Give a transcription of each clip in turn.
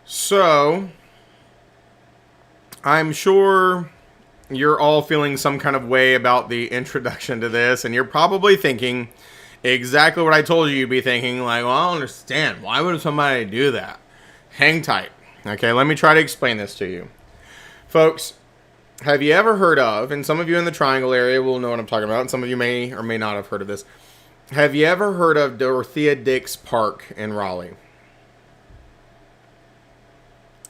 So, I'm sure you're all feeling some kind of way about the introduction to this, and you're probably thinking exactly what I told you you'd be thinking, like, well, I don't understand. Why would somebody do that? Hang tight. Okay, let me try to explain this to you. Folks, have you ever heard of, and some of you in the Triangle area will know what I'm talking about, and some of you may or may not have heard of this. Have you ever heard of Dorothea Dix Park in Raleigh?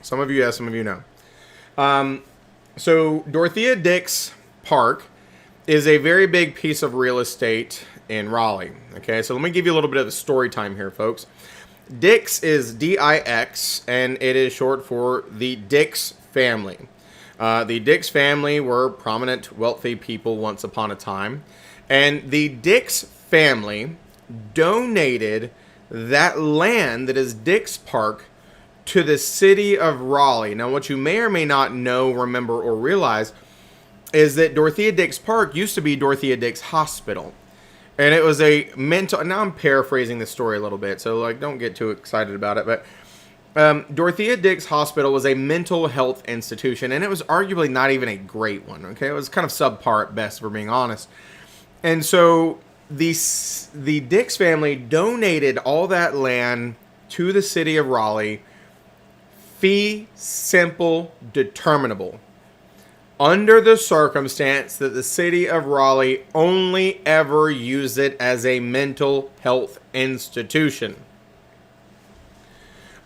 Some of you yes, some of you no. So Dorothea Dix Park is a very big piece of real estate in Raleigh. Okay, so let me give you a little bit of the story time here, folks. Dix is D-I-X, and it is short for the Dix family. The Dix family were prominent, wealthy people once upon a time, and the Dix family donated that land that is Dix Park to the city of Raleigh. Now, what you may or may not know, remember, or realize is that Dorothea Dix Park used to be Dorothea Dix Hospital. And it was a mental... Now I'm paraphrasing the story a little bit, so like don't get too excited about it. But Dorothea Dix Hospital was a mental health institution, and it was arguably not even a great one. Okay, it was kind of subpar at best, if we're being honest. And so the Dix family donated all that land to the city of Raleigh. Fee simple determinable, under the circumstance that the city of Raleigh only ever use it as a mental health institution.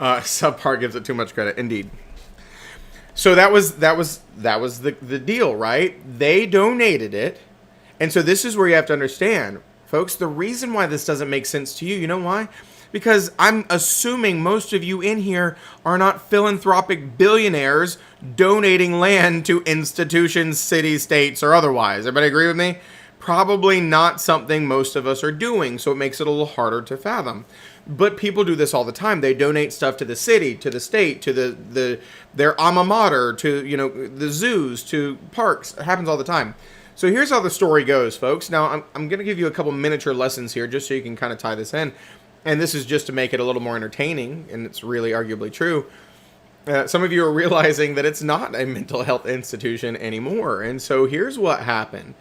Subpar gives it too much credit, indeed. So that was the deal, right? They donated it, and so this is where you have to understand, folks. The reason why this doesn't make sense to you, you know why? Because I'm assuming most of you in here are not philanthropic billionaires donating land to institutions, cities, states, or otherwise. Everybody agree with me? Probably not something most of us are doing, so it makes it a little harder to fathom. But people do this all the time. They donate stuff to the city, to the state, to their alma mater, to the zoos, to parks. It happens all the time. So here's how the story goes, folks. Now I'm going to give you a couple miniature lessons here, just so you can kind of tie this in. And this is just to make it a little more entertaining, and it's really arguably true. Some of you are realizing that it's not a mental health institution anymore. And so here's what happened.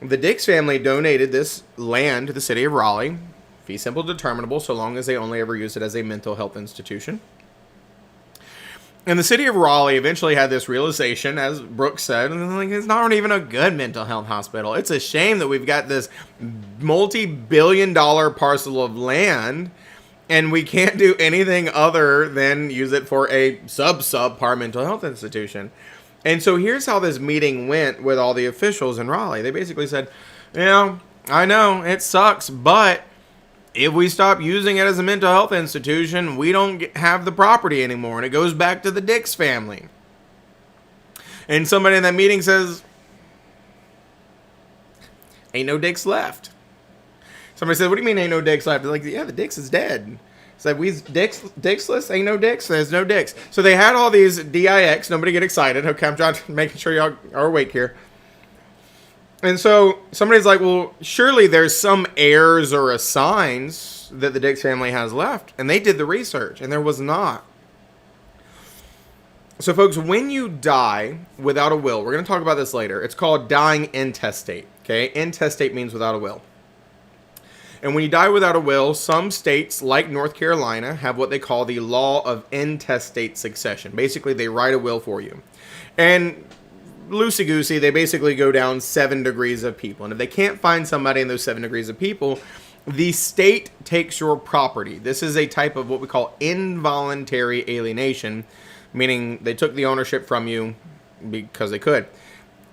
The Dix family donated this land to the city of Raleigh, fee simple determinable, so long as they only ever use it as a mental health institution. And the city of Raleigh eventually had this realization, as Brooks said, like, it's not even a good mental health hospital. It's a shame that we've got this multi-billion-dollar parcel of land, and we can't do anything other than use it for a subpar mental health institution. And so here's how this meeting went with all the officials in Raleigh. They basically said, I know, it sucks, but if we stop using it as a mental health institution, we don't have the property anymore, and it goes back to the Dix family. And somebody in that meeting says, ain't no Dix left. Somebody said, what do you mean ain't no Dix left? They're like, yeah, the Dix is dead. It's like, we Dixless? Ain't no Dix? There's no Dix. So they had all these DIX. Nobody get excited. Okay, I'm trying to making sure y'all are awake here. And so somebody's like, well, surely there's some heirs or assigns that the Dix family has left. And they did the research, and there was not. So, folks, when you die without a will, we're going to talk about this later. It's called dying intestate. Okay, intestate means without a will. And when you die without a will, some states, like North Carolina, have what they call the law of intestate succession. Basically, they write a will for you. And loosey-goosey, they basically go down 7 degrees of people. And if they can't find somebody in those 7 degrees of people, the state takes your property. This is a type of what we call involuntary alienation, meaning they took the ownership from you because they could.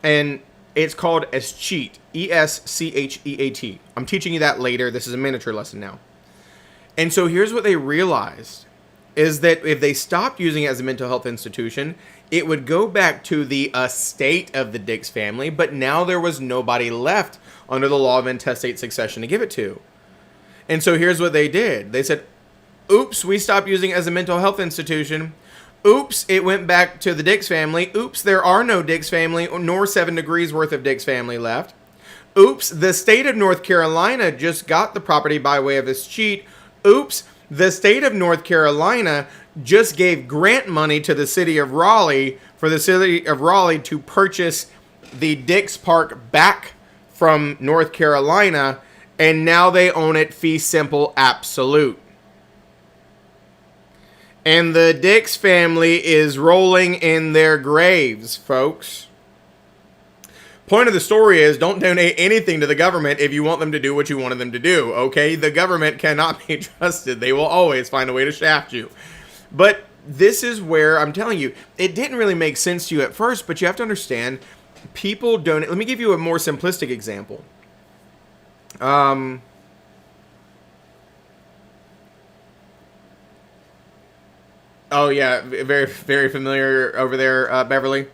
And it's called escheat, E-S-C-H-E-A-T. I'm teaching you that later. This is a miniature lesson now. And so here's what they realized, is that if they stopped using it as a mental health institution, it would go back to the estate of the Dix family, but now there was nobody left under the law of intestate succession to give it to. And so here's what they did. They said, oops, we stopped using it as a mental health institution. Oops, it went back to the Dix family. Oops, there are no Dix family nor 7 degrees worth of Dix family left. Oops, the state of North Carolina just got the property by way of escheat. Oops, the state of North Carolina just gave grant money to the city of Raleigh for the city of Raleigh to purchase the Dix Park back from North Carolina, and now they own it fee simple absolute. And the Dix family is rolling in their graves, folks. Point of the story is, don't donate anything to the government if you want them to do what you wanted them to do, okay? The government cannot be trusted. They will always find a way to shaft you. But this is where, I'm telling you, it didn't really make sense to you at first, but you have to understand, people donate. Let me give you a more simplistic example. Oh, yeah, very, very familiar over there, Beverly.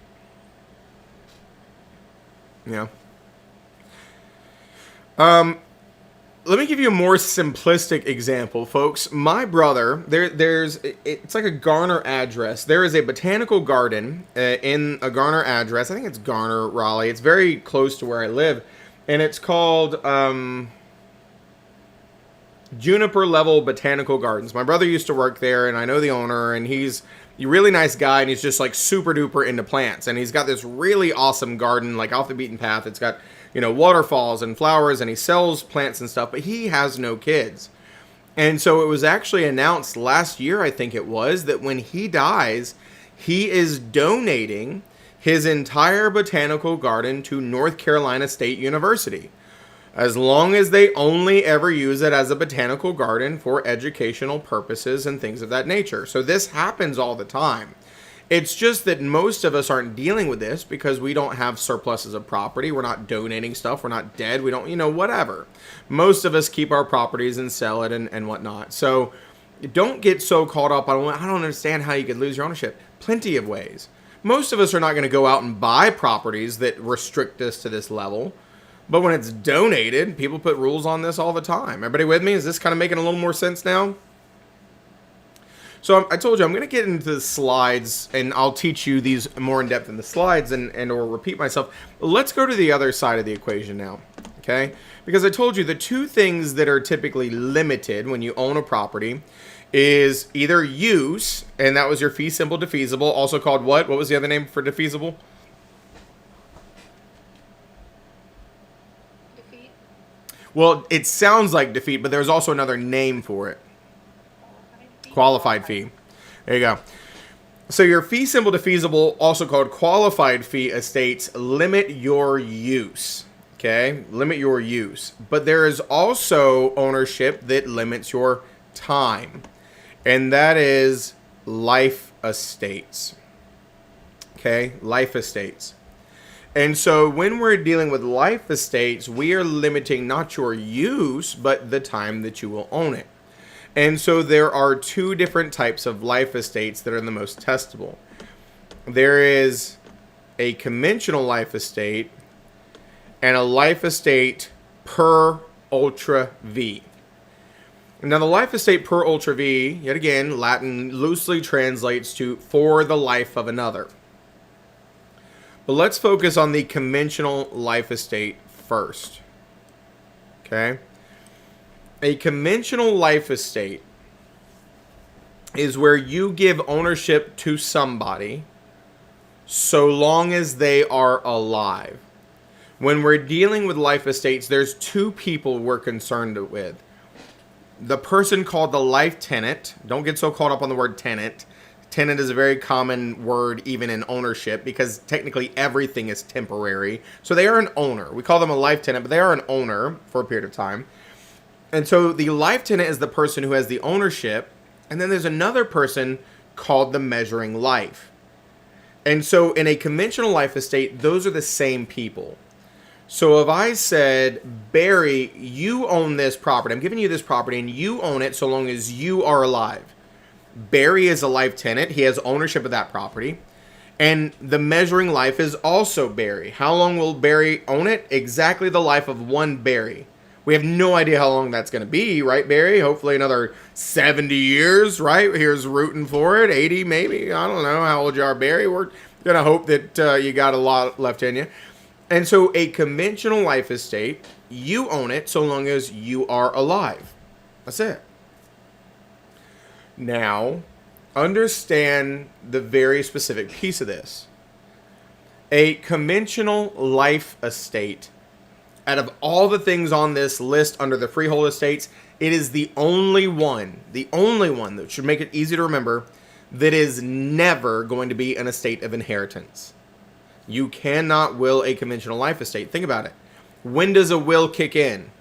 Yeah. Let me give you a more simplistic example, folks. My brother, it's like a Garner address. There is a botanical garden in a Garner address. I think it's Garner, Raleigh. It's very close to where I live. And it's called Juniper Level Botanical Gardens. My brother used to work there, and I know the owner, and he's a really nice guy, and he's just like super duper into plants. And he's got this really awesome garden, like off the beaten path. It's got, waterfalls and flowers, and he sells plants and stuff, but he has no kids. And so it was actually announced last year, I think it was, that when he dies, he is donating his entire botanical garden to North Carolina State University, as long as they only ever use it as a botanical garden for educational purposes and things of that nature. So this happens all the time. It's just that most of us aren't dealing with this because we don't have surpluses of property. We're not donating stuff. We're not dead. We don't, whatever. Most of us keep our properties and sell it and whatnot. So don't get so caught up on, I don't understand how you could lose your ownership. Plenty of ways. Most of us are not going to go out and buy properties that restrict us to this level. But when it's donated, people put rules on this all the time. Everybody with me? Is this kind of making a little more sense now? So I told you I'm going to get into the slides, and I'll teach you these more in depth in the slides and or repeat myself. Let's go to the other side of the equation now, okay? Because I told you the two things that are typically limited when you own a property is either use, and that was your fee simple defeasible, also called what? What was the other name for defeasible? Defeat. Well, it sounds like defeat, but there's also another name for it. Qualified fee. There you go. So your fee simple defeasible, also called qualified fee estates, limit your use. Okay? Limit your use. But there is also ownership that limits your time. And that is life estates. Okay? Life estates. And so when we're dealing with life estates, we are limiting not your use, but the time that you will own it. And so there are two different types of life estates that are the most testable. There is a conventional life estate and a life estate per ultra V. Now the life estate per ultra V, yet again, Latin loosely translates to for the life of another. But let's focus on the conventional life estate first. Okay? A conventional life estate is where you give ownership to somebody so long as they are alive. When we're dealing with life estates, there's two people we're concerned with. The person called the life tenant. Don't get so caught up on the word tenant. Tenant is a very common word even in ownership because technically everything is temporary. So they are an owner. We call them a life tenant, but they are an owner for a period of time. And so the life tenant is the person who has the ownership, and then there's another person called the measuring life. And so in a conventional life estate, those are the same people. So if I said, Barry, you own this property, I'm giving you this property, and you own it so long as you are alive. Barry is a life tenant. He has ownership of that property. And the measuring life is also Barry. How long will Barry own it? Exactly the life of one Barry. We have no idea how long that's going to be, right, Barry? Hopefully another 70 years, right? Here's rooting for it. 80 maybe. I don't know how old you are, Barry. We're going to hope that you got a lot left in you. And so a conventional life estate, you own it so long as you are alive. That's it. Now, understand the very specific piece of this. A conventional life estate, out of all the things on this list under the freehold estates, it is the only one that should make it easy to remember, that is never going to be an estate of inheritance. You cannot will a conventional life estate. Think about it. When does a will kick in?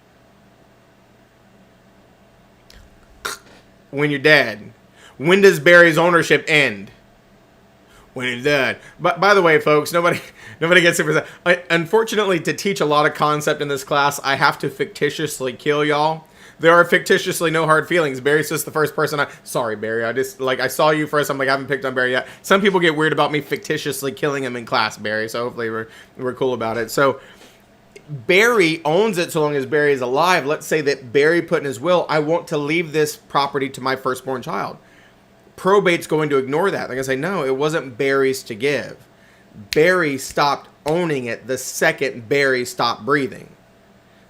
When you're dead. When does Barry's ownership end? When he's dead. But by the way, folks, nobody gets super. Unfortunately, to teach a lot of concept in this class, I have to fictitiously kill y'all. There are fictitiously no hard feelings. Barry's just the first person sorry, Barry. I saw you first. I'm like, I haven't picked on Barry yet. Some people get weird about me fictitiously killing him in class, Barry. So hopefully we're cool about it. So Barry owns it so long as Barry is alive. Let's say that Barry put in his will, I want to leave this property to my firstborn child. Probate's going to ignore that. They're going to say, no, it wasn't Barry's to give. Barry stopped owning it the second Barry stopped breathing.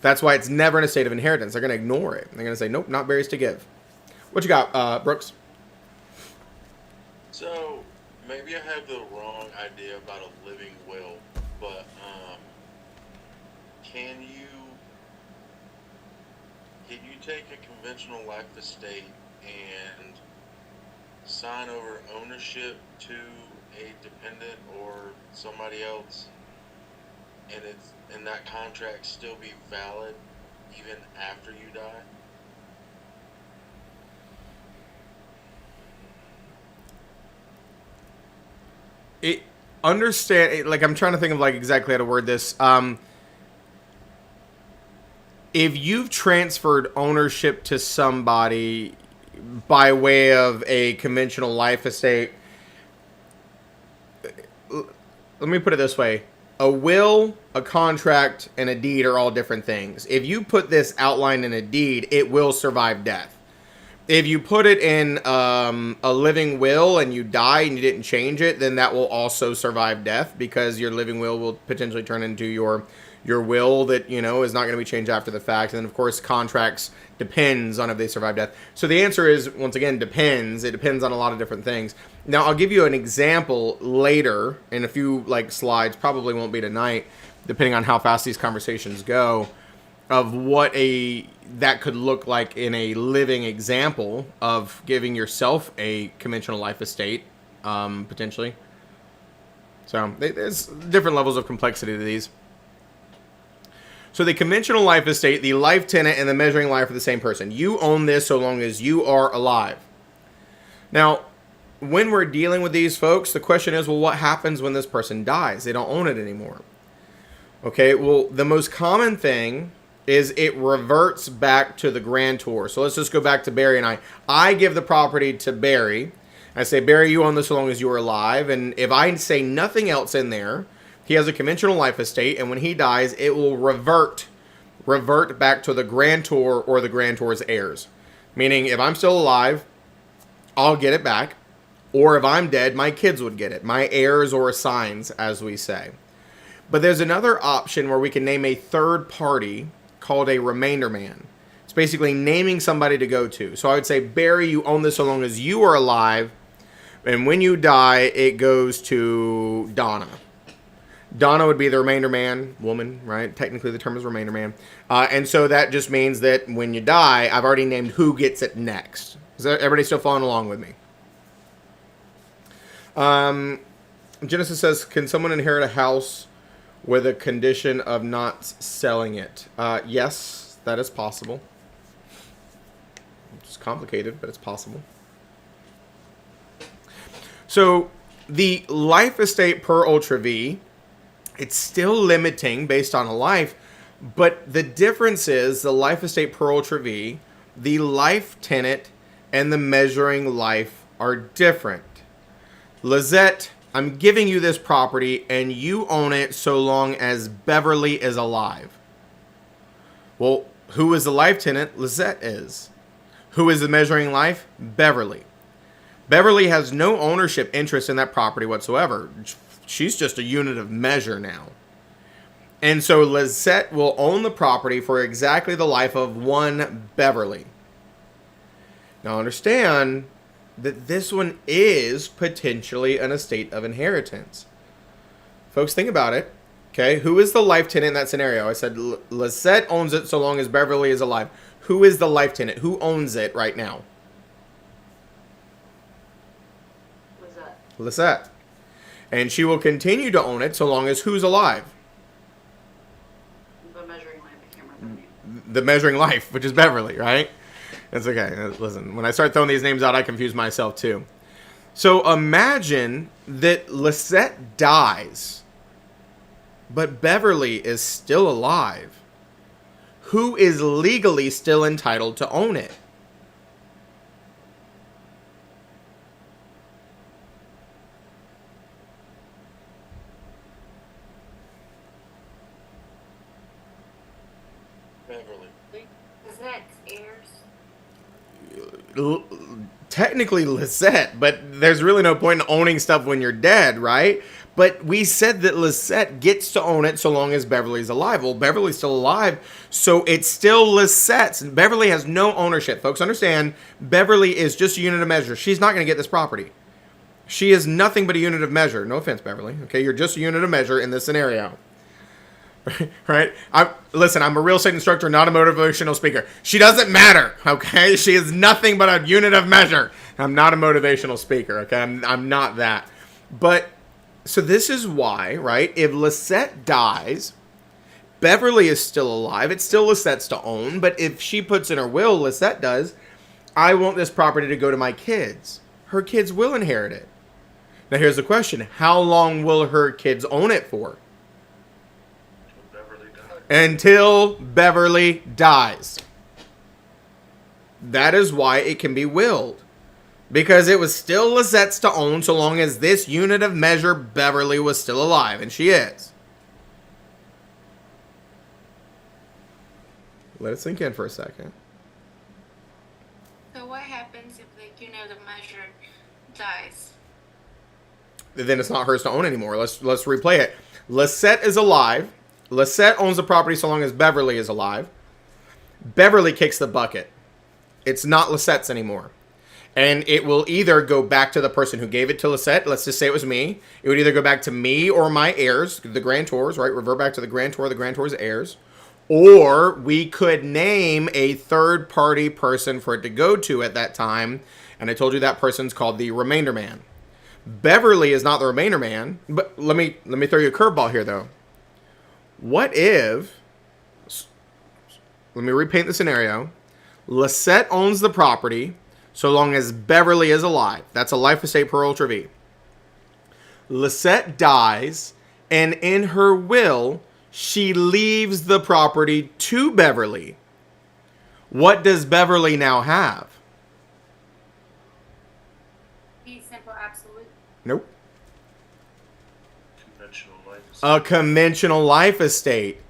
That's why it's never in a state of inheritance. They're going to ignore it. They're going to say, nope, not Barry's to give. What you got, Brooks? So, maybe I have the wrong idea about a living will, but can you take a conventional life estate and sign over ownership to a dependent or somebody else, and that contract still be valid even after you die? I'm trying to think of exactly how to word this. If you've transferred ownership to somebody by way of a conventional life estate, let me put it this way. A will, a contract, and a deed are all different things. If you put this outlined in a deed, it will survive death. If you put it in a living will and you die and you didn't change it, then that will also survive death, because your living will potentially turn into your will that, is not going to be changed after the fact. And then, of course, contracts depends on if they survive death. So the answer is, once again, depends. It depends on a lot of different things. Now, I'll give you an example later in a few slides. Probably won't be tonight, depending on how fast these conversations go, of what that could look like in a living example of giving yourself a conventional life estate, potentially. So there's different levels of complexity to these. So the conventional life estate, the life tenant, and the measuring life are the same person. You own this so long as you are alive. Now, when we're dealing with these folks, the question is, well, what happens when this person dies? They don't own it anymore. Okay, well, the most common thing is it reverts back to the grantor. So let's just go back to Barry and I. I give the property to Barry. I say, Barry, you own this so long as you are alive. And if I say nothing else in there, he has a conventional life estate, and when he dies, it will revert back to the grantor or the grantor's heirs. Meaning, if I'm still alive, I'll get it back. Or if I'm dead, my kids would get it. My heirs or assigns, as we say. But there's another option where we can name a third party called a remainder man. It's basically naming somebody to go to. So I would say, Barry, you own this so long as you are alive, and when you die, it goes to Donna. Donna would be the remainder man, woman, right? Technically, the term is remainder man. And so that just means that when you die, I've already named who gets it next. Is everybody still following along with me? Genesis says, can someone inherit a house with a condition of not selling it? Yes, that is possible. It's complicated, but it's possible. So the life estate per Ultra V, it's still limiting based on a life, but the difference is the life estate per Ultra V, the life tenant, and the measuring life are different. Lizette, I'm giving you this property and you own it so long as Beverly is alive. Well, who is the life tenant? Lizette is. Who is the measuring life? Beverly. Beverly has no ownership interest in that property whatsoever. She's just a unit of measure now. And so Lizette will own the property for exactly the life of one Beverly. Now understand, that this one is potentially an estate of inheritance. Folks, think about it. Okay, who is the life tenant in that scenario? I said Lisette owns it so long as Beverly is alive. Who is the life tenant? Who owns it right now? Lisette. And she will continue to own it so long as who's alive? The measuring life. I can't remember the name. The measuring life, which is Beverly, right? It's okay. Listen, when I start throwing these names out, I confuse myself too. So imagine that Lisette dies, but Beverly is still alive. Who is legally still entitled to own it? Beverly. Lisette's heirs. Technically Lisette, but there's really no point in owning stuff when you're dead, right? But we said that Lisette gets to own it so long as Beverly's alive. Well, Beverly's still alive, so it's still Lisette's. And Beverly has no ownership. Folks, understand, Beverly is just a unit of measure. She's not going to get this property. She is nothing but a unit of measure. No offense, Beverly. Okay, you're just a unit of measure in this scenario. Right? Listen, I'm a real estate instructor, not a motivational speaker. She doesn't matter, okay? She is nothing but a unit of measure. I'm not a motivational speaker, okay? I'm not that. But, so this is why, right? If Lisette dies, Beverly is still alive. It's still Lisette's to own. But if she puts in her will, Lisette does, I want this property to go to my kids. Her kids will inherit it. Now here's the question. How long will her kids own it for? Until Beverly dies. That is why it can be willed. Because it was still Lisette's to own so long as this unit of measure, Beverly, was still alive. And she is. Let it sink in for a second. So what happens if the unit of measure dies? Then it's not hers to own anymore. Let's replay it. Lisette is alive. Lisette owns the property so long as Beverly is alive. Beverly kicks the bucket. It's not Lisette's anymore. And it will either go back to the person who gave it to Lisette. Let's just say it was me. It would either go back to me or my heirs, the grantors, right? Revert back to the grantor's heirs. Or we could name a third party person for it to go to at that time. And I told you that person's called the remainder man. Beverly is not the remainder man. But let me throw you a curveball here, though. What if, let me repaint the scenario, Lisette owns the property so long as Beverly is alive. That's a life estate per Ultra V. Lisette dies, and in her will, she leaves the property to Beverly. What does Beverly now have? Be simple, absolute. Nope. Life A conventional life estate.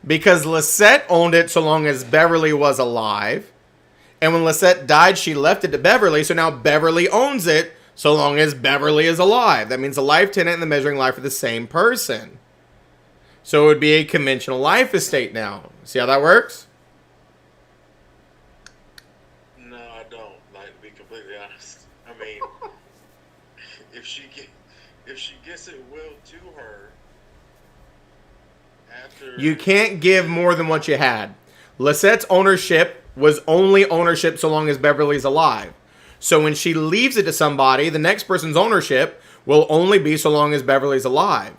Because Lisette owned it so long as Beverly was alive. And when Lisette died, she left it to Beverly. So now Beverly owns it so long as Beverly is alive. That means the life tenant and the measuring life are the same person. So it would be a conventional life estate now. See how that works? No, I don't. Like, to be completely honest. I mean, if she gets it willed to her after, You can't give more than what you had. Lisette's ownership was only ownership so long as Beverly's alive. So when she leaves it to somebody, the next person's ownership will only be so long as Beverly's alive.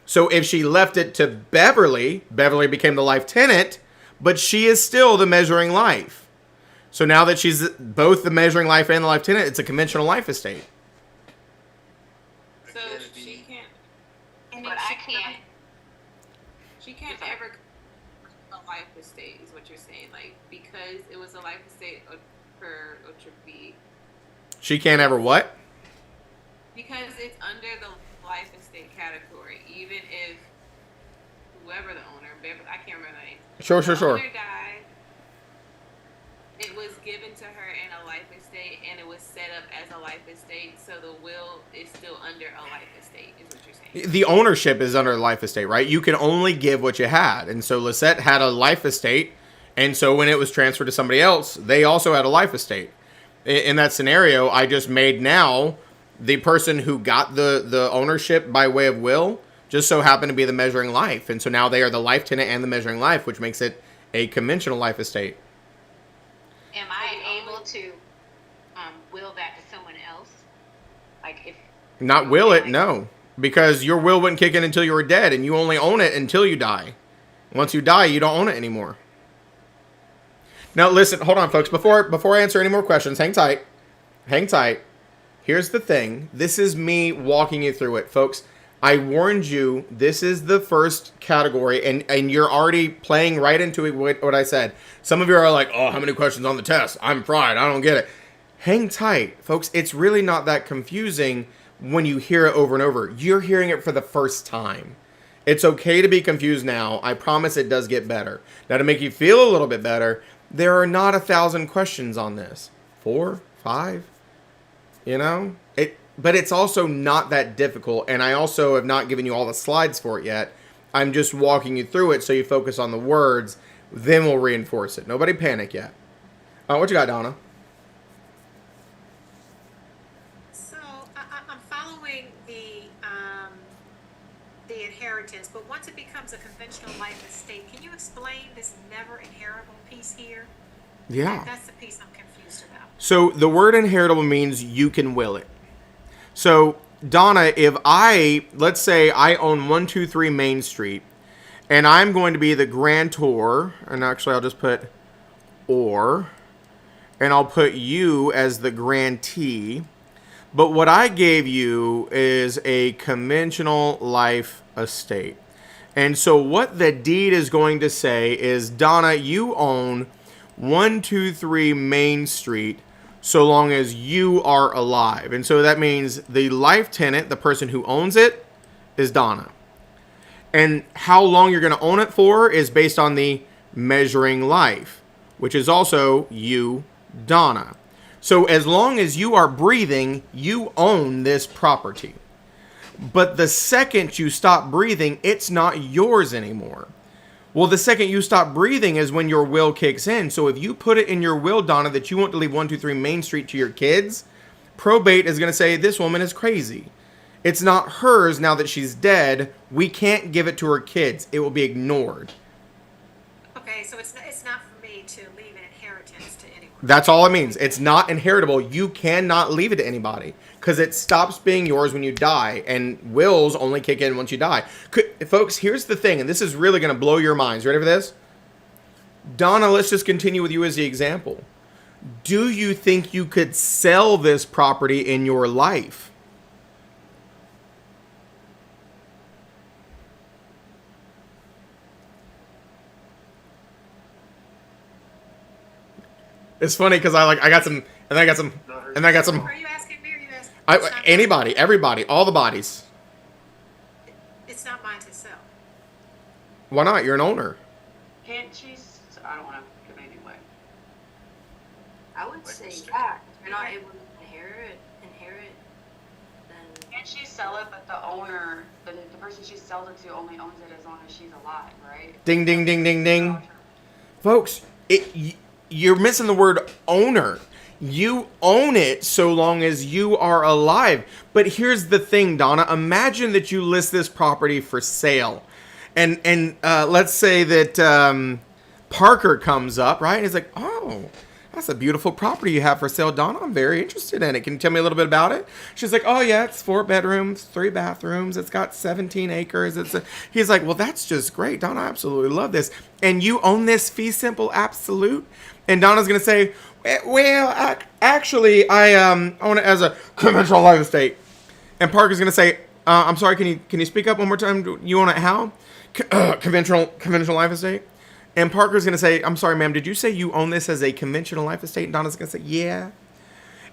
So if she left it to Beverly, Beverly became the life tenant, but she is still the measuring life. So now that she's both the measuring life and the life tenant, it's a conventional life estate. So she can't. And But if I she can't. She can't ever a life estate, is what you're saying. Like, because it was a life estate for Ultra B. She can't ever what? Because it's under the life estate category, even if whoever the owner, I can't remember the name. Sure. The owner died. It was given to her in a life estate, and it was set up as a life estate. So the will is still under a life estate, is what you're saying. The ownership is under a life estate, right? You can only give what you had. And so Lisette had a life estate. And so when it was transferred to somebody else, they also had a life estate. in that scenario, I just made now the person who got the ownership by way of will just so happened to be the measuring life. And so now they are the life tenant and the measuring life, which makes it a conventional life estate. Am I able to will that to someone else? Like if Not will it, no. Because your will wouldn't kick in until you were dead, and you only own it until you die. Once you die, you don't own it anymore. Now, listen, hold on, folks. Before I answer any more questions, hang tight. Hang tight. Here's the thing. This is me walking you through it, folks. I warned you, this is the first category, and you're already playing right into it, what I said. Some of you are like, oh, how many questions on the test? I'm fried. I don't get it. Hang tight, folks. It's really not that confusing when you hear it over and over. You're hearing it for the first time. It's okay to be confused now. I promise it does get better. Now, to make you feel a little bit better, there are not 1,000 questions on this. 4, 5, you know? But it's also not that difficult, and I also have not given you all the slides for it yet. I'm just walking you through it so you focus on the words, then we'll reinforce it. Nobody panic yet. What you got, Donna? So I'm following the inheritance, but once it becomes a conventional life estate, can you explain this never inheritable piece here? Yeah. That's the piece I'm confused about. So the word inheritable means you can will it. So, Donna, let's say I own 123 Main Street, and I'm going to be the grantor, and actually I'll just put or, and I'll put you as the grantee. But what I gave you is a conventional life estate. And so what the deed is going to say is, Donna, you own 123 Main Street so long as you are alive. And so that means the life tenant, the person who owns it, is Donna. And how long you're going to own it for is based on the measuring life, which is also you, Donna. So as long as you are breathing, you own this property. But the second you stop breathing, it's not yours anymore. Well, the second you stop breathing is when your will kicks in. So if you put it in your will, Donna, that you want to leave 123 Main Street to your kids, probate is going to say, this woman is crazy. It's not hers now that she's dead. We can't give it to her kids. It will be ignored. Okay, so it's not for me to leave an inheritance to anyone. That's all it means. It's not inheritable. You cannot leave it to anybody because it stops being yours when you die, and wills only kick in once you die. Folks, here's the thing, and this is really going to blow your minds. Ready for this? Donna, let's just continue with you as the example. Do you think you could sell this property in your life? It's funny because I got some, and then I got some, and then I got some. Are you asking me or are you asking? Anybody, everybody, all the bodies. It's not mine to sell. Why not? You're an owner. Can't she? I don't want to give anything away. I would say yeah. If you're not able to inherit, then Can't she sell it, but the owner, the person she sells it to only owns it as long as she's alive, right? Ding, ding, ding, ding, ding. Folks, you're missing the word owner. You own it so long as you are alive. But here's the thing, Donna. Imagine that you list this property for sale. And let's say that Parker comes up, right? And he's like, oh, that's a beautiful property you have for sale, Donna. I'm very interested in it. Can you tell me a little bit about it? She's like, oh, yeah, it's 4 bedrooms, 3 bathrooms. It's got 17 acres. He's like, well, that's just great, Donna. I absolutely love this. And you own this fee simple absolute? And Donna's going to say, well, actually, I own it as a conventional life estate. And Parker's going to say, I'm sorry, can you speak up one more time? You own it how? Conventional life estate? And Parker's going to say, I'm sorry, ma'am, did you say you own this as a conventional life estate? And Donna's going to say, yeah.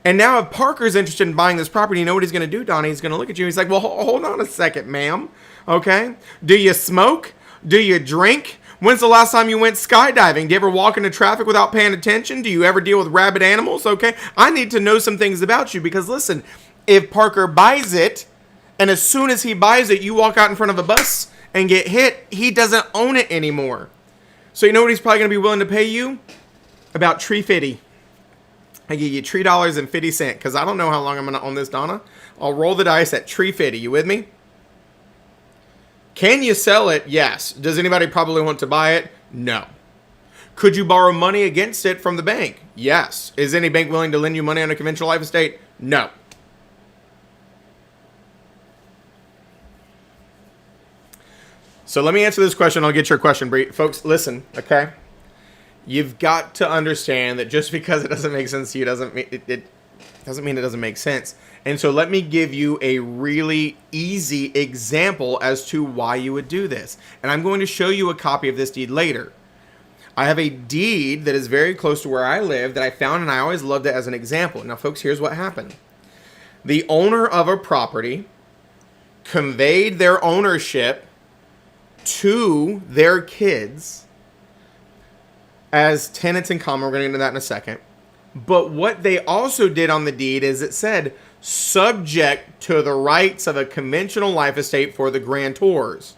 And now if Parker's interested in buying this property, you know what he's going to do, Donna? He's going to look at you. He's like, well, hold on a second, ma'am. Okay? Do you smoke? Do you drink? When's the last time you went skydiving? Do you ever walk into traffic without paying attention? Do you ever deal with rabid animals? Okay? I need to know some things about you because, listen, if Parker buys it, and as soon as he buys it, you walk out in front of a bus and get hit, he doesn't own it anymore. So you know what he's probably going to be willing to pay you? About $350. I give you $3.50 because I don't know how long I'm going to own this, Donna. I'll roll the dice at $3.50. You with me? Can you sell it? Yes. Does anybody probably want to buy it? No. Could you borrow money against it from the bank? Yes. Is any bank willing to lend you money on a conventional life estate? No. So let me answer this question. I'll get your question, Bree. Folks, listen, okay? You've got to understand that just because it doesn't make sense to you doesn't mean it doesn't mean it doesn't make sense. And so let me give you a really easy example as to why you would do this. And I'm going to show you a copy of this deed later. I have a deed that is very close to where I live that I found, and I always loved it as an example. Now, folks, here's what happened. The owner of a property conveyed their ownership to their kids as tenants in common. We're going to get into that in a second. But what they also did on the deed is it said subject to the rights of a conventional life estate for the grantors.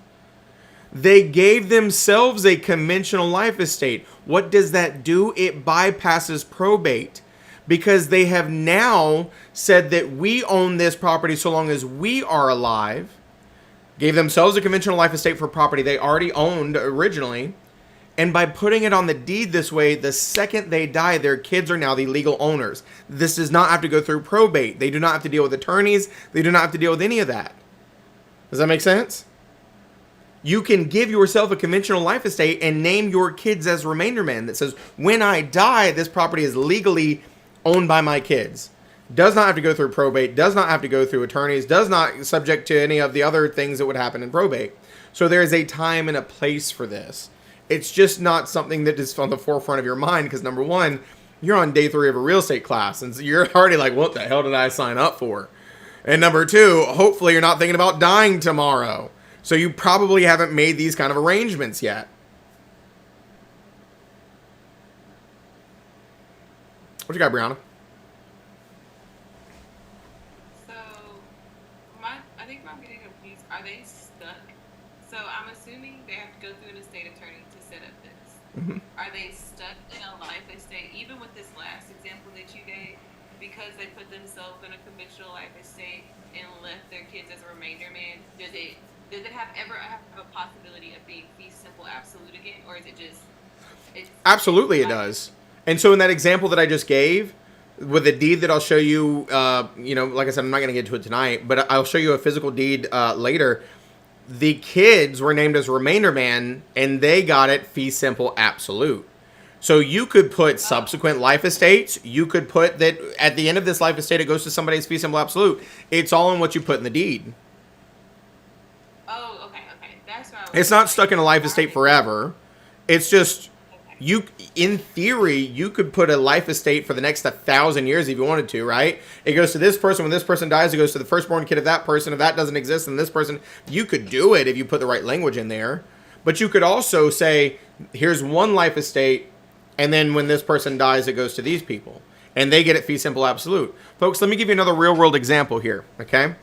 They gave themselves a conventional life estate. What does that do? It bypasses probate because they have now said that we own this property so long as we are alive. Gave themselves a conventional life estate for property they already owned originally. And by putting it on the deed this way, the second they die, their kids are now the legal owners. This does not have to go through probate. They do not have to deal with attorneys. They do not have to deal with any of that. Does that make sense? You can give yourself a conventional life estate and name your kids as remainder men that says, when I die, this property is legally owned by my kids. Does not have to go through probate, does not have to go through attorneys, does not subject to any of the other things that would happen in probate. So there is a time and a place for this. It's just not something that is on the forefront of your mind because, number one, you're on day 3 of a real estate class, and so you're already like, what the hell did I sign up for? And number 2, hopefully you're not thinking about dying tomorrow. So you probably haven't made these kind of arrangements yet. What you got, Brianna? So, I think I'm getting confused. Are they stuck? So I'm assuming they have to go through an estate attorney to set up this. Mm-hmm. Are they stuck in a life estate, even with this last example that you gave, because they put themselves in a conventional life estate and left their kids as a remainder man? Does it ever have a possibility of being fee simple absolute again, or is it just? Absolutely, it does. And so in that example that I just gave, with a deed that I'll show you, like I said, I'm not going to get to it tonight, but I'll show you a physical deed later. The kids were named as remainder man, and they got it fee simple absolute. So you could put subsequent life estates. You could put that at the end of this life estate, it goes to somebody's fee simple absolute. It's all in what you put in the deed. Oh, okay. That's what I was. It's not stuck in a life estate forever. It's just you. In theory, you could put a life estate for the next 1,000 years if you wanted to, right? It goes to this person. When this person dies, it goes to the firstborn kid of that person. If that doesn't exist, then this person. You could do it if you put the right language in there. But you could also say, here's one life estate, and then when this person dies, it goes to these people. And they get it fee simple absolute. Folks, let me give you another real-world example here, okay?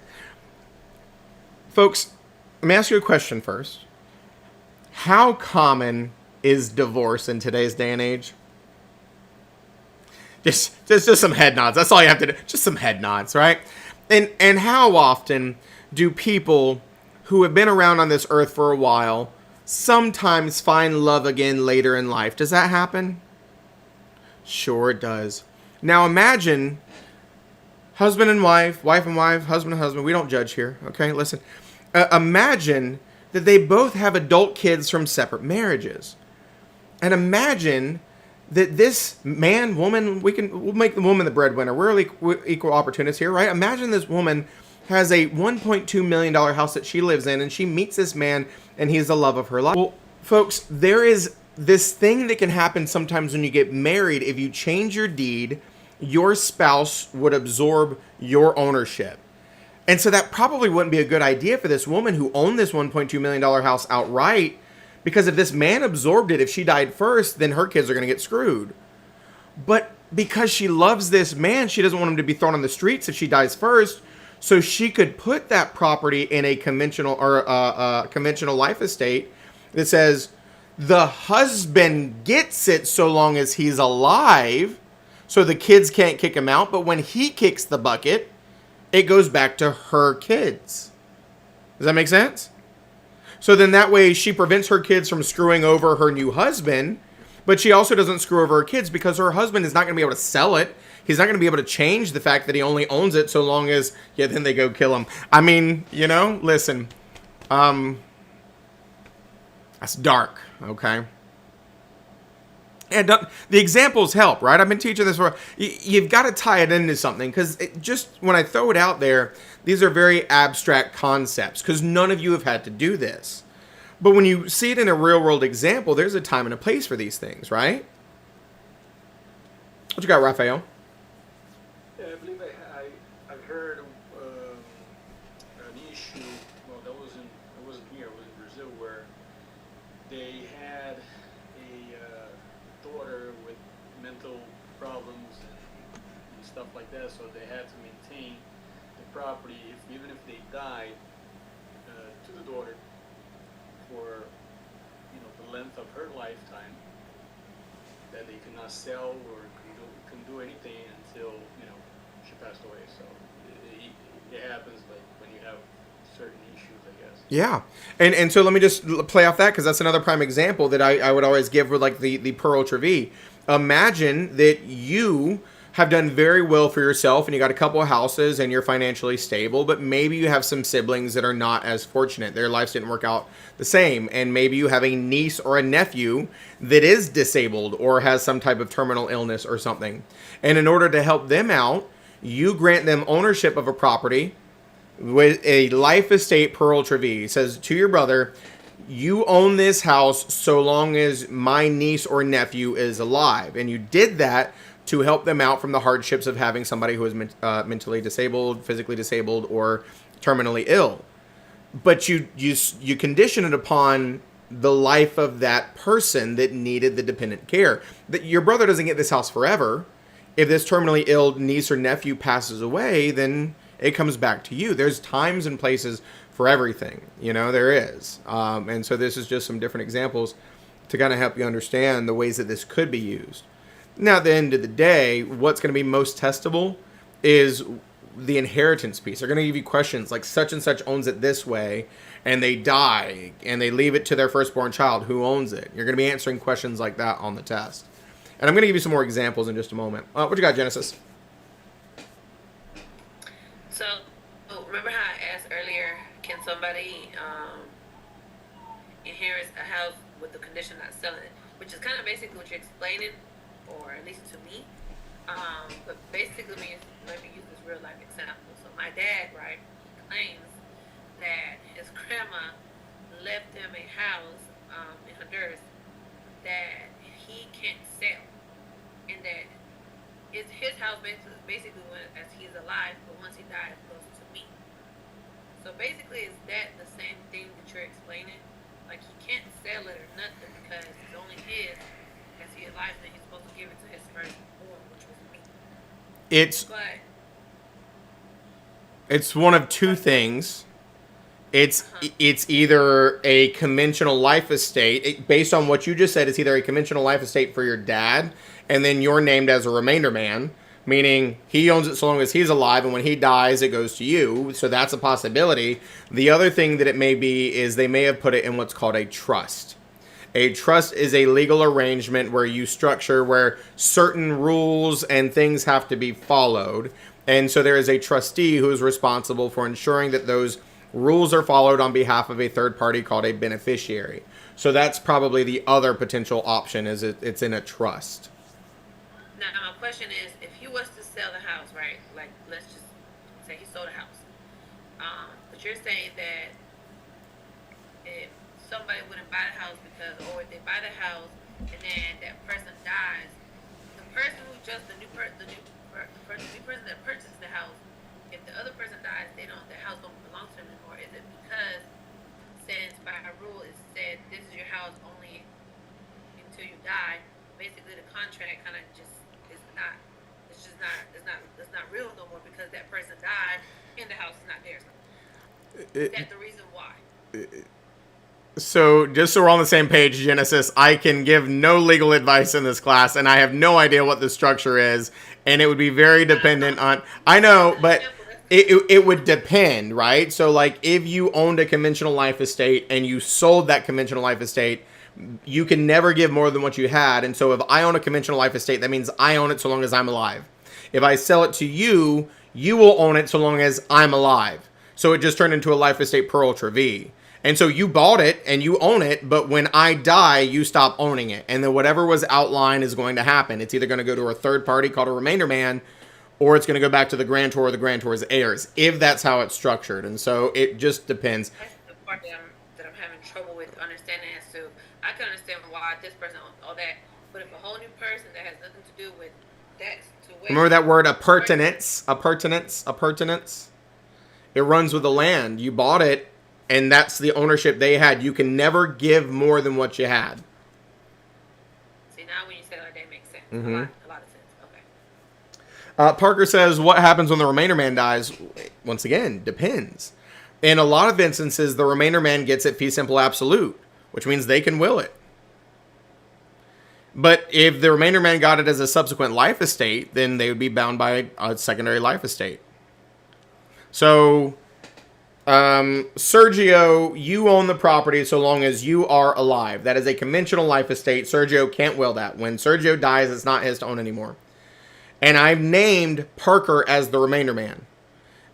Folks, let me ask you a question first. How common is divorce in today's day and age? Just some head nods. That's all you have to do. Just some head nods, right? And how often do people who have been around on this earth for a while sometimes find love again later in life? Does that happen? Sure it does. Now imagine husband and wife, wife and wife, husband and husband. We don't judge here, okay? Listen. Imagine that they both have adult kids from separate marriages. And imagine that this man, woman, we'll make the woman the breadwinner. We're equal opportunists here, right? Imagine this woman has a $1.2 million house that she lives in, and she meets this man, and he's the love of her life. Well, folks, there is this thing that can happen sometimes when you get married. If you change your deed, your spouse would absorb your ownership. And so that probably wouldn't be a good idea for this woman who owned this $1.2 million house outright, because if this man absorbed it, if she died first, then her kids are going to get screwed. But because she loves this man, she doesn't want him to be thrown on the streets if she dies first, so she could put that property in a conventional or conventional life estate that says the husband gets it so long as he's alive, So the kids can't kick him out, but when he kicks the bucket, it goes back to her kids. Does that make sense? So then that way she prevents her kids from screwing over her new husband, but she also doesn't screw over her kids because her husband is not going to be able to sell it. He's not going to be able to change the fact that he only owns it so long as, yeah, then they go kill him. I mean, you know, listen, that's dark, okay? And the examples help, right? I've been teaching this for, you've got to tie it into something, because just when I throw it out there, these are very abstract concepts, because none of you have had to do this. But when you see it in a real world example, there's a time and a place for these things, right? What you got, Raphael? Yeah, I believe I've heard an issue. Well, that wasn't here. It was in Brazil, where they had a daughter with mental problems and stuff like that. So they had to maintain the property, even if they died, to the daughter for the length of her lifetime. That they could not sell or couldn't do anything until she passed away. So it happens like when you have certain issues, I guess. Yeah. And so let me just play off that, because that's another prime example that I would always give with like the Per Ultra V. Imagine that you have done very well for yourself and you got a couple of houses and you're financially stable, but maybe you have some siblings that are not as fortunate. Their lives didn't work out the same. And maybe you have a niece or a nephew that is disabled or has some type of terminal illness or something. And in order to help them out, you grant them ownership of a property with a life estate Per Ultra V. It says to your brother, you own this house so long as my niece or nephew is alive. And you did that to help them out from the hardships of having somebody who is mentally disabled, physically disabled, or terminally ill. But you condition it upon the life of that person that needed the dependent care. That your brother doesn't get this house forever. If this terminally ill niece or nephew passes away, then it comes back to you. There's times and places for everything. There is. And so this is just some different examples to kind of help you understand the ways that this could be used. Now, at the end of the day, what's going to be most testable is the inheritance piece. They're going to give you questions like such and such owns it this way, and they die, and they leave it to their firstborn child. Who owns it? You're going to be answering questions like that on the test. And I'm going to give you some more examples in just a moment. What you got, Genesis? So, remember how I asked earlier, can somebody inherit a house with the condition not selling it? Which is kind of basically what you're explaining, or at least to me. But basically, let me use this real life example. So my dad, right, claims that his grandma left him a house in Honduras that he can't sell, and that it's his house basically when as he's alive, but once he dies, it goes to me. So basically, is that the same thing that you're explaining? Like he can't sell it or nothing because it's only his. As he is alive, then he's supposed to give it to his firstborn, which was me. It's one of two things. It's either a conventional life estate, based on what you just said. It's either a conventional life estate for your dad, and then you're named as a remainder man, meaning he owns it so long as he's alive, and when he dies, it goes to you. So that's a possibility. The other thing that it may be is they may have put it in what's called a trust. A trust is a legal arrangement where you structure where certain rules and things have to be followed. And so there is a trustee who is responsible for ensuring that those rules are followed on behalf of a third party called a beneficiary. So that's probably the other potential option, is it's in a trust. Now, my question is, if he was to sell the house, right? Like, let's just say he sold a house. But you're saying that if somebody wouldn't buy the house or if they buy the house and then that person dies, the person who just the new person that purchased the house, if the other person dies, the house don't belong to them anymore. Is it because since by rule it said this is your house only until you die? Basically, the contract kind of just it's not real no more because that person died and the house is not theirs. Is that the reason why? So, just so we're on the same page, Genesis, I can give no legal advice in this class, and I have no idea what the structure is, and it would be very dependent on. I know, but it would depend, right? So, like, if you owned a conventional life estate and you sold that conventional life estate, you can never give more than what you had. And so, if I own a conventional life estate, that means I own it so long as I'm alive. If I sell it to you, you will own it so long as I'm alive. So, it just turned into a life estate per ultra V. And so you bought it and you own it, but when I die, you stop owning it. And then whatever was outlined is going to happen. It's either going to go to a third party called a remainder man, or it's going to go back to the grantor or the grantor's heirs, if that's how it's structured. And so it just depends. That's the part that I'm having trouble with understanding. As to, I can understand why this person owns all that, but if a whole new person that has nothing to do with that situation. Remember that word, appurtenance? Appurtenance? It runs with the land. You bought it, and that's the ownership they had. You can never give more than what you had. See, now when you say it like that, makes sense. Mhm. A lot of sense. Okay. Parker says, what happens when the remainder man dies? Once again, depends. In a lot of instances, the remainder man gets it fee simple absolute, which means they can will it. But if the remainder man got it as a subsequent life estate, then they would be bound by a secondary life estate. So, Sergio, you own the property so long as you are alive. That is a conventional life estate. Sergio can't will that. When Sergio dies, it's not his to own anymore. And I've named Parker as the remainder man.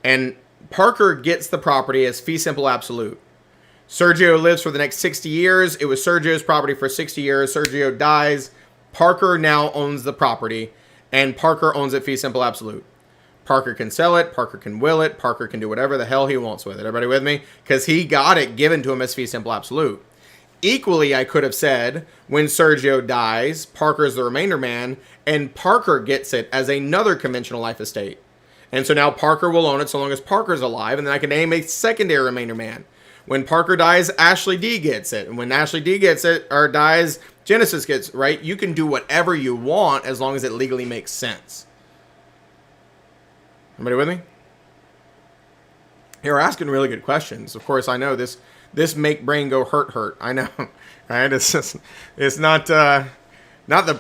And Parker gets the property as fee simple absolute. Sergio lives for the next 60 years. It was Sergio's property for 60 years. Sergio dies. Parker now owns the property. And Parker owns it fee simple absolute. Parker can sell it. Parker can will it. Parker can do whatever the hell he wants with it. Everybody with me? Because he got it given to him as fee simple absolute. Equally, I could have said, when Sergio dies, Parker's the remainder man, and Parker gets it as another conventional life estate. And so now Parker will own it so long as Parker's alive, and then I can name a secondary remainder man. When Parker dies, Ashley D gets it. And when Ashley D gets it, or dies, Genesis gets it, right? You can do whatever you want as long as it legally makes sense. Everybody with me? You're asking really good questions. Of course, I know this make brain go hurt. I know, right? It's not the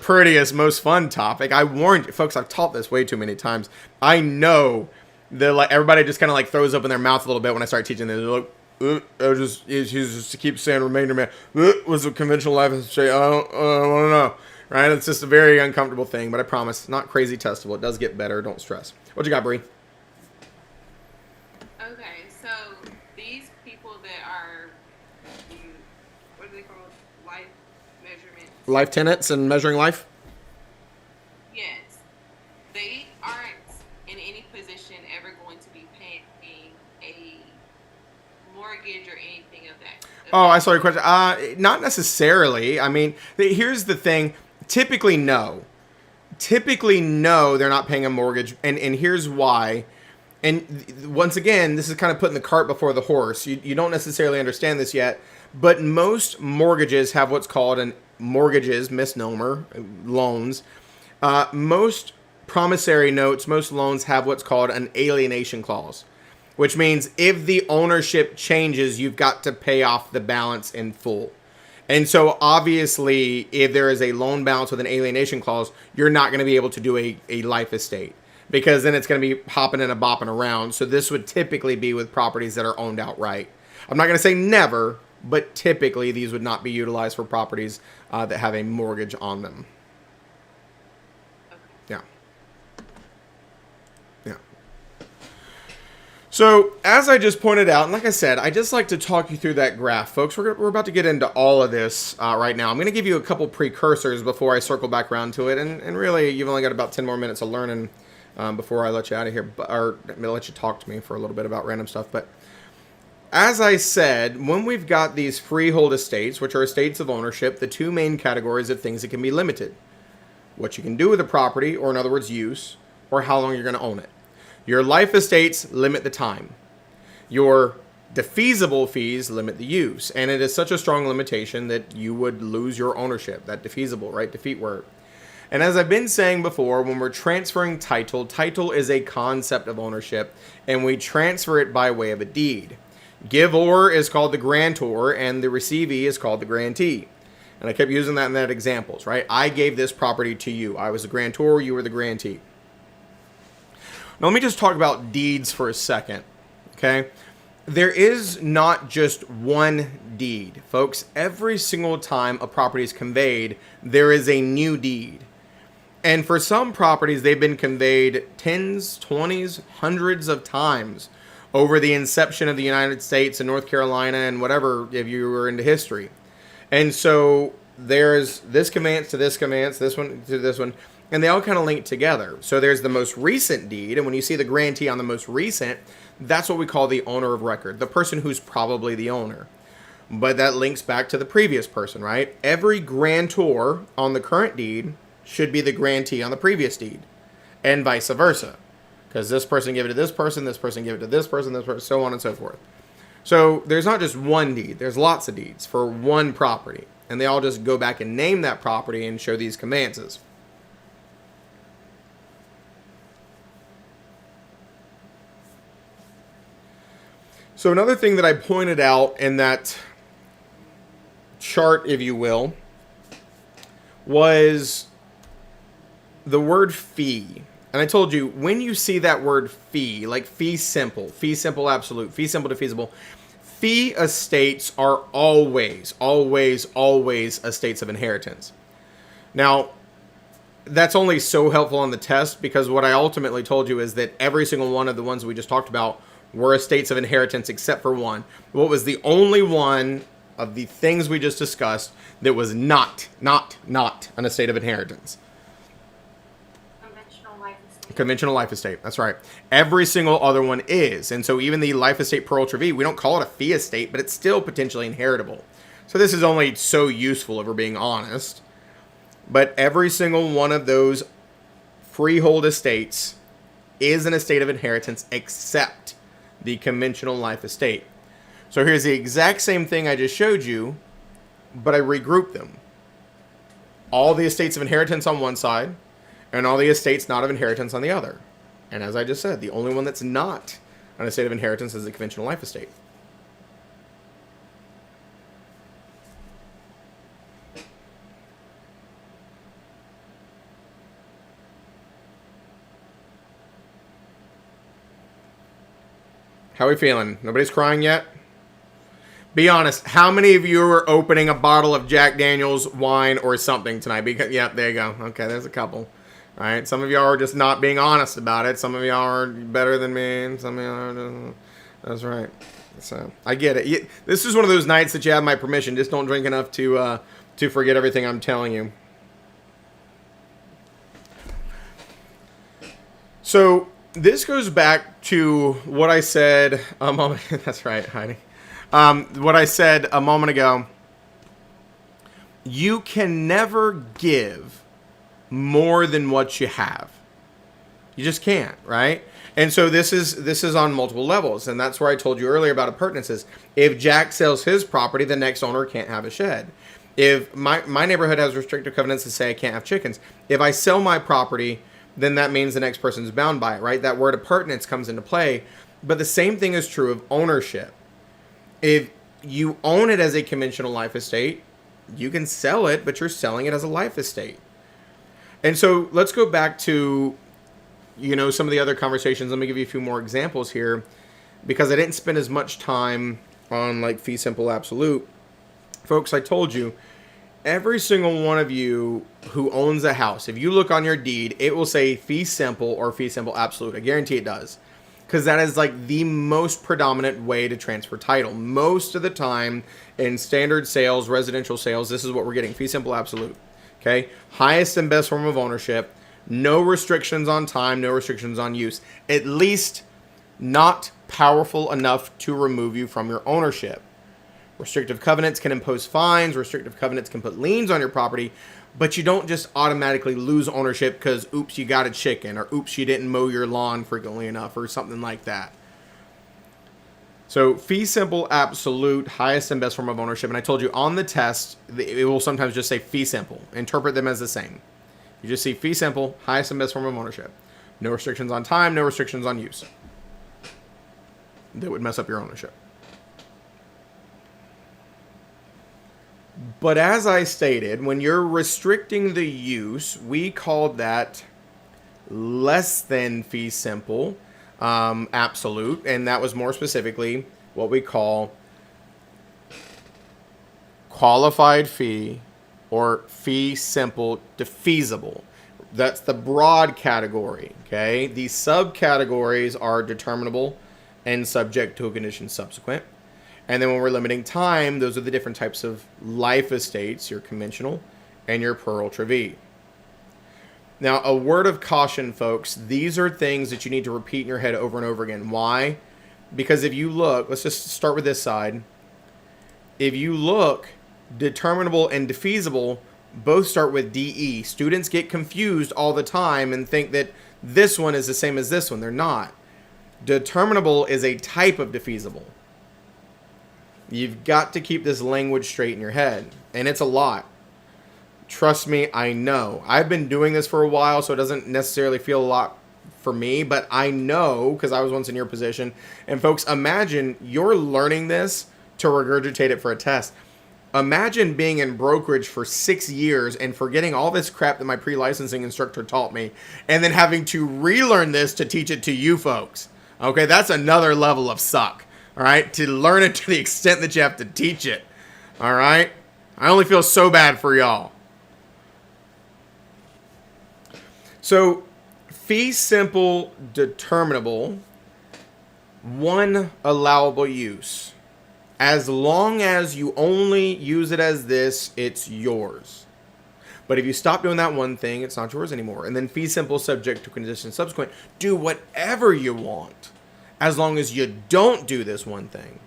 prettiest, most fun topic. I warned you, folks. I've taught this way too many times. I know that like everybody just kind of like throws open their mouth a little bit when I start teaching this. They're like, I just keep saying remainder man. Was a conventional life estate. I don't know. Right? It's just a very uncomfortable thing, but I promise, not crazy testable. It does get better. Don't stress. What you got, Bree? Okay, so these people that are, what are they called? Life measurements. Life tenants and measuring life? Yes. They aren't in any position ever going to be paying a mortgage or anything of that. Oh, I saw your question. Not necessarily. I mean, here's the thing. Typically, no. They're not paying a mortgage. And here's why. And once again, this is kind of putting the cart before the horse. You don't necessarily understand this yet. But most mortgages have what's called misnomer, loans. Most promissory notes, most loans have what's called an alienation clause. Which means if the ownership changes, you've got to pay off the balance in full. And so obviously, if there is a loan balance with an alienation clause, you're not going to be able to do a life estate. Because then it's going to be hopping and a bopping around. So this would typically be with properties that are owned outright. I'm not going to say never, but typically these would not be utilized for properties that have a mortgage on them. Yeah. Yeah. So, as I just pointed out, and like I said, I just like to talk you through that graph. Folks, we're about to get into all of this right now. I'm going to give you a couple precursors before I circle back around to it. And really, you've only got about 10 more minutes of learning before I let you out of here. Or I'm going to let you talk to me for a little bit about random stuff. But as I said, when we've got these freehold estates, which are estates of ownership, the two main categories of things that can be limited. What you can do with the property, or in other words, use, or how long you're going to own it. Your life estates limit the time. Your defeasible fees limit the use. And it is such a strong limitation that you would lose your ownership. That defeasible, right? Defeat word. And as I've been saying before, when we're transferring title is a concept of ownership, and we transfer it by way of a deed. Giveor is called the grantor, and the receivee is called the grantee. And I kept using that in that examples, right? I gave this property to you. I was the grantor, you were the grantee. Now let me just talk about deeds for a second, okay? There is not just one deed, folks. Every single time a property is conveyed, there is a new deed. And for some properties, they've been conveyed tens, 20s, hundreds of times over the inception of the United States and North Carolina and whatever, if you were into history. And so there's this conveyance to this conveyance, this one to this one, and they all kind of link together. So there's the most recent deed, and when you see the grantee on the most recent, that's what we call the owner of record, the person who's probably the owner. But that links back to the previous person, right? Every grantor on the current deed should be the grantee on the previous deed, and vice versa. Because this person gave it to this person gave it to this person, so on and so forth. So there's not just one deed, there's lots of deeds for one property. And they all just go back and name that property and show these conveyances. So another thing that I pointed out in that chart, if you will, was the word fee. And I told you, when you see that word fee, like fee simple absolute, fee simple defeasible, fee estates are always estates of inheritance. Now, that's only so helpful on the test because what I ultimately told you is that every single one of the ones we just talked about were estates of inheritance except for one. What was the only one of the things we just discussed that was not an estate of inheritance? Conventional life estate. That's right. Every single other one is. And so even the life estate per ultra V, we don't call it a fee estate, but it's still potentially inheritable. So this is only so useful if we're being honest. But every single one of those freehold estates is an estate of inheritance except the conventional life estate. So here's the exact same thing I just showed you, but I regrouped them. All the estates of inheritance on one side, and all the estates not of inheritance on the other. And as I just said, the only one that's not an estate of inheritance is the conventional life estate. How are we feeling? Nobody's crying yet? Be honest, how many of you are opening a bottle of Jack Daniel's wine or something tonight? Because, yeah, there you go. Okay, there's a couple. All right, some of y'all are just not being honest about it. Some of y'all are better than me, and some of y'all are... That's right. So, I get it. This is one of those nights that you have my permission. Just don't drink enough to forget everything I'm telling you. So, this goes back to what I said a moment... That's right, Heidi. What I said a moment ago. You can never give more than what you have. You just can't, right? And so this is on multiple levels, and that's where I told you earlier about appurtenances. If Jack sells his property, the next owner can't have a shed. If my neighborhood has restrictive covenants that say I can't have chickens, if I sell my property, then that means the next person's bound by it, right? That word appurtenance comes into play. But the same thing is true of ownership. If you own it as a conventional life estate, you can sell it, but you're selling it as a life estate. And so let's go back to, some of the other conversations. Let me give you a few more examples here because I didn't spend as much time on like fee simple absolute. Folks, I told you, every single one of you who owns a house, if you look on your deed, it will say fee simple or fee simple absolute. I guarantee it does. Because that is like the most predominant way to transfer title. Most of the time in standard sales, residential sales, this is what we're getting. Fee simple absolute. Okay? Highest and best form of ownership. No restrictions on time. No restrictions on use. At least not powerful enough to remove you from your ownership. Restrictive covenants can impose fines. Restrictive covenants can put liens on your property. But you don't just automatically lose ownership because, oops, you got a chicken, or oops, you didn't mow your lawn frequently enough, or something like that. So, fee simple absolute, highest and best form of ownership. And I told you on the test, it will sometimes just say fee simple. Interpret them as the same. You just see fee simple, highest and best form of ownership. No restrictions on time, no restrictions on use. That would mess up your ownership. But as I stated, when you're restricting the use, we called that less than fee simple absolute, and that was more specifically what we call qualified fee or fee simple defeasible. That's the broad category, okay? The subcategories are determinable and subject to a condition subsequent. And then when we're limiting time, those are the different types of life estates, your conventional and your per ultra V. Now, a word of caution, folks. These are things that you need to repeat in your head over and over again. Why? Because if you look, let's just start with this side. If you look, determinable and defeasible both start with DE. Students get confused all the time and think that this one is the same as this one. They're not. Determinable is a type of defeasible. You've got to keep this language straight in your head. And it's a lot. Trust me, I know. I've been doing this for a while, so it doesn't necessarily feel a lot for me, but I know because I was once in your position. And folks, imagine you're learning this to regurgitate it for a test. Imagine being in brokerage for 6 years and forgetting all this crap that my pre-licensing instructor taught me, and then having to relearn this to teach it to you folks. Okay, that's another level of suck. All right, to learn it to the extent that you have to teach it. All right, I only feel so bad for y'all. So, fee simple determinable, one allowable use. As long as you only use it as this, it's yours. But if you stop doing that one thing, it's not yours anymore. And then fee simple subject to condition subsequent, do whatever you want, as long as you don't do this one thing.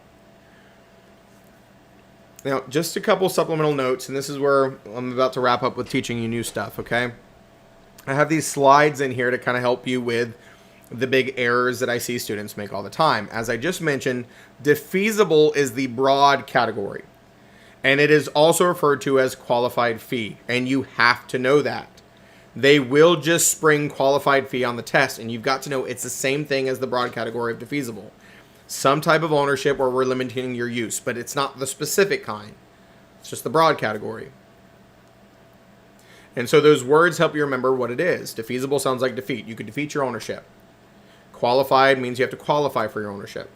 Now, just a couple supplemental notes, and this is where I'm about to wrap up with teaching you new stuff, okay? I have these slides in here to kind of help you with the big errors that I see students make all the time. As I just mentioned, defeasible is the broad category, and it is also referred to as qualified fee, and you have to know that. They will just spring qualified fee on the test, and you've got to know it's the same thing as the broad category of defeasible. Some type of ownership where we're limiting your use, but it's not the specific kind. It's just the broad category. And so those words help you remember what it is. Defeasible sounds like defeat. You could defeat your ownership. Qualified means you have to qualify for your ownership.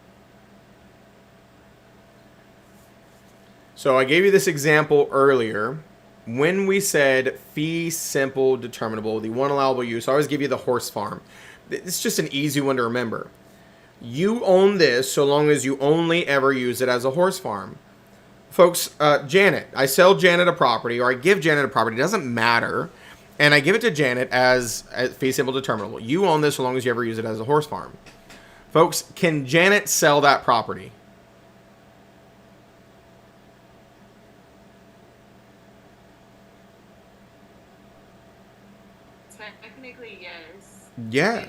So I gave you this example earlier. When we said fee simple determinable, the one allowable use, I always give you the horse farm. It's just an easy one to remember. You own this so long as you only ever use it as a horse farm. Folks, Janet, I sell Janet a property, or I give Janet a property, it doesn't matter, and I give it to Janet as fee simple determinable. You own this so long as you ever use it as a horse farm. Folks, can Janet sell that property? Technically, yes. Yes.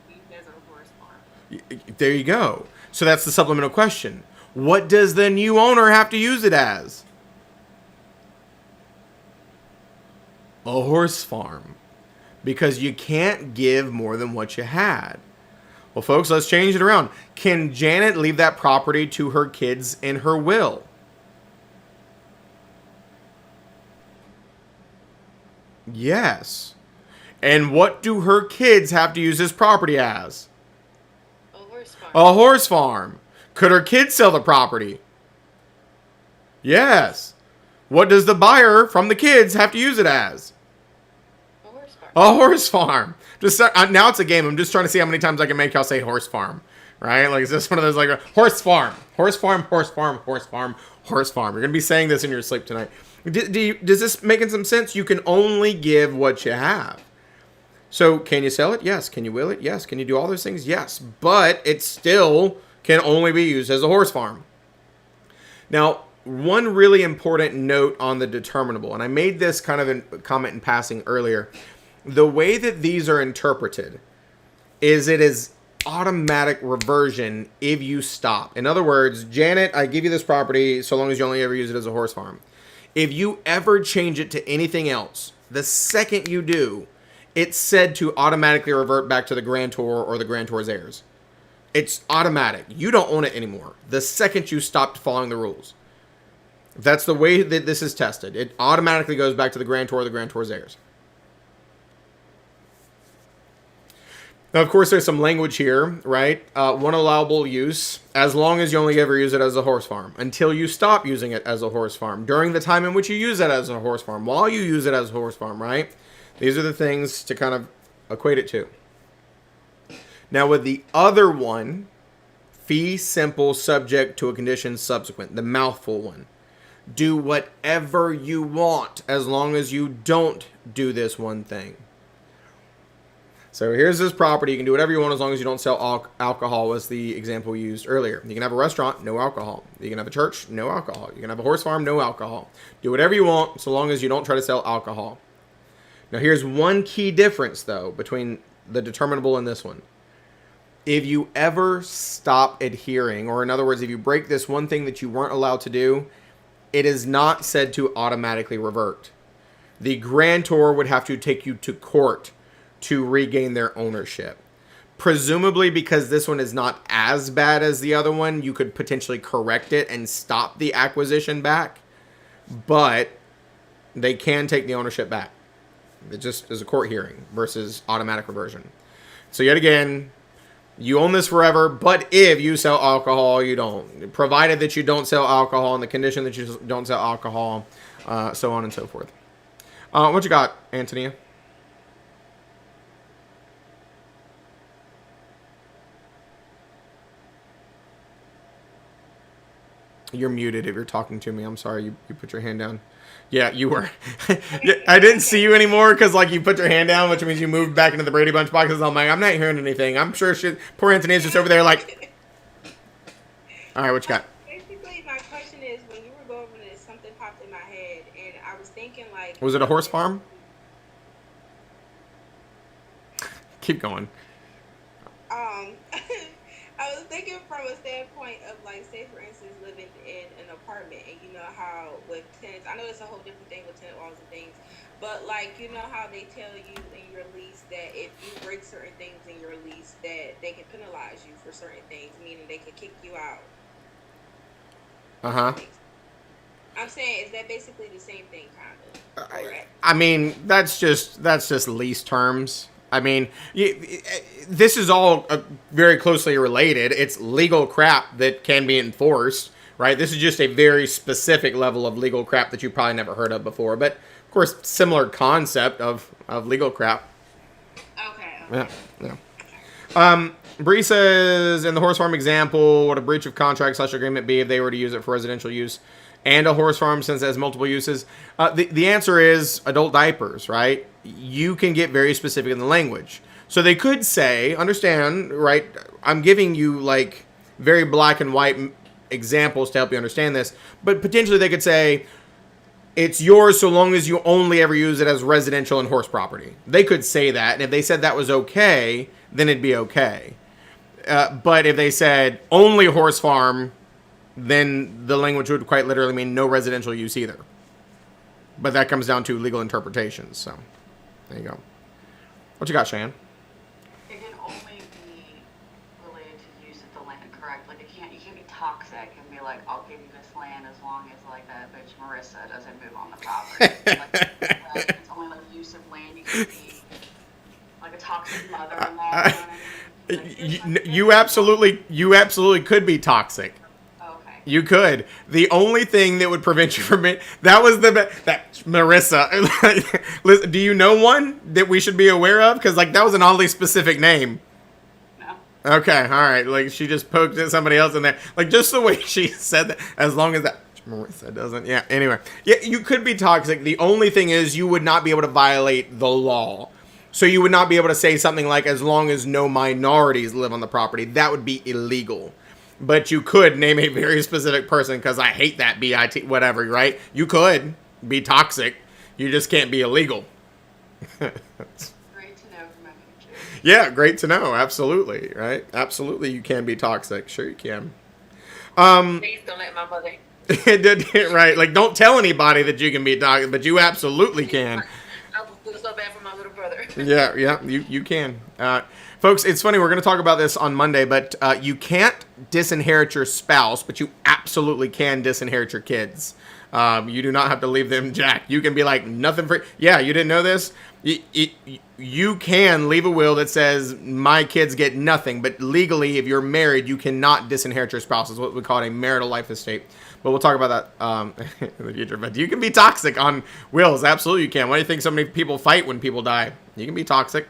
If it's used as a horse farm. There you go. So that's the supplemental question. What does the new owner have to use it as? A horse farm. Because you can't give more than what you had. Well, folks, let's change it around. Can Janet leave that property to her kids in her will? Yes. And what do her kids have to use this property as? A horse farm. A horse farm. Could her kids sell the property? Yes. What does the buyer from the kids have to use it as? A horse farm. A horse farm. Just now it's a game. I'm just trying to see how many times I can make y'all say horse farm. Right? Like, is this one of those, like, a horse farm? Horse farm, horse farm, horse farm, horse farm. You're going to be saying this in your sleep tonight. Does this making some sense? You can only give what you have. So, can you sell it? Yes. Can you will it? Yes. Can you do all those things? Yes. But it still can only be used as a horse farm. Now, one really important note on the determinable, and I made this kind of a comment in passing earlier. The way that these are interpreted is it is automatic reversion if you stop. In other words, Janet, I give you this property so long as you only ever use it as a horse farm. If you ever change it to anything else, the second you do, it's said to automatically revert back to the grantor or the grantor's heirs. It's automatic. You don't own it anymore the second you stopped following the rules. That's the way that this is tested. It automatically goes back to the grantor or the grantor's heirs. Now, of course, there's some language here, right? One allowable use, as long as you only ever use it as a horse farm, until you stop using it as a horse farm, during the time in which you use it as a horse farm, while you use it as a horse farm, right? These are the things to kind of equate it to. Now, with the other one, fee simple subject to a condition subsequent, the mouthful one. Do whatever you want as long as you don't do this one thing. So here's this property. You can do whatever you want as long as you don't sell alcohol, was the example we used earlier. You can have a restaurant, no alcohol. You can have a church, no alcohol. You can have a horse farm, no alcohol. Do whatever you want so long as you don't try to sell alcohol. Now here's one key difference, though, between the determinable and this one. If you ever stop adhering, or in other words, if you break this one thing that you weren't allowed to do, it is not said to automatically revert. The grantor would have to take you to court to regain their ownership. Presumably because this one is not as bad as the other one, you could potentially correct it and stop the acquisition back, but they can take the ownership back. It just is a court hearing versus automatic reversion. So yet again, you own this forever, but if you sell alcohol, you don't. Provided that you don't sell alcohol, on the condition that you don't sell alcohol, so on and so forth. What you got, Antonia? You're muted if you're talking to me. I'm sorry, you put your hand down. Yeah, you were. Yeah, I didn't see you anymore because like you put your hand down, which means you moved back into the Brady Bunch boxes. I'm like, I'm not hearing anything. I'm sure poor Antonia's just over there like. All right, what you got? Basically, my question is, when you were going over this, something popped in my head, and I was thinking like. Was it a horse farm? Keep going. I was thinking from a standpoint of like, say for instance, living in an apartment, and you know how with tenants, I know it's a whole different thing with tenant laws and things, but like, you know how they tell you in your lease that if you break certain things in your lease, that they can penalize you for certain things, meaning they can kick you out. I'm saying, is that basically the same thing, kind of? I mean, that's just lease terms. I mean, this is all very closely related. It's legal crap that can be enforced, right? This is just a very specific level of legal crap that you probably never heard of before. But, of course, similar concept of legal crap. Okay. Yeah. Bree says, in the horse farm example, would a breach of contract / agreement be if they were to use it for residential use and a horse farm since it has multiple uses? The answer is adult diapers, right? You can get very specific in the language. So they could say, understand, right? I'm giving you like very black and white examples to help you understand this, but potentially they could say, it's yours so long as you only ever use it as residential and horse property. They could say that, and if they said that was okay, then it'd be okay. But if they said only horse farm, then the language would quite literally mean no residential use either. But that comes down to legal interpretations, so there you go. What you got, Cheyenne? It can only be related to use of the land, correct? Like you can't be toxic and be like, I'll give you this land as long as like that bitch Marissa doesn't move on the property. Like, it's only like use of land. You can be like a toxic mother-in-law. You absolutely could be toxic. Okay. You could. The only thing that would prevent you from it, that was that Marissa. Listen, do you know one that we should be aware of? Because like that was an oddly specific name. No. Okay, all right. Like she just poked at somebody else in there. Like just the way she said that. As long as that Marissa doesn't. Yeah. Anyway, yeah, you could be toxic. The only thing is you would not be able to violate the law. So you would not be able to say something like, as long as no minorities live on the property. That would be illegal. But you could name a very specific person, because I hate that BIT, whatever, right? You could be toxic. You just can't be illegal. Great to know for my future. Yeah, great to know. Absolutely, right? Absolutely, you can be toxic. Sure you can. Please don't let my mother. Right, like don't tell anybody that you can be toxic, but you absolutely can. I will feel so bad for my little brother. Yeah, you can. Folks, it's funny, we're going to talk about this on Monday, but you can't disinherit your spouse, but you absolutely can disinherit your kids. You do not have to leave them jack. You can be like, nothing for, yeah, you didn't know this? You can leave a will that says my kids get nothing, but legally, if you're married, you cannot disinherit your spouse. Is what we call it a marital life estate. But we'll talk about that in the future. But you can be toxic on wills. Absolutely you can. Why do you think so many people fight when people die? You can be toxic.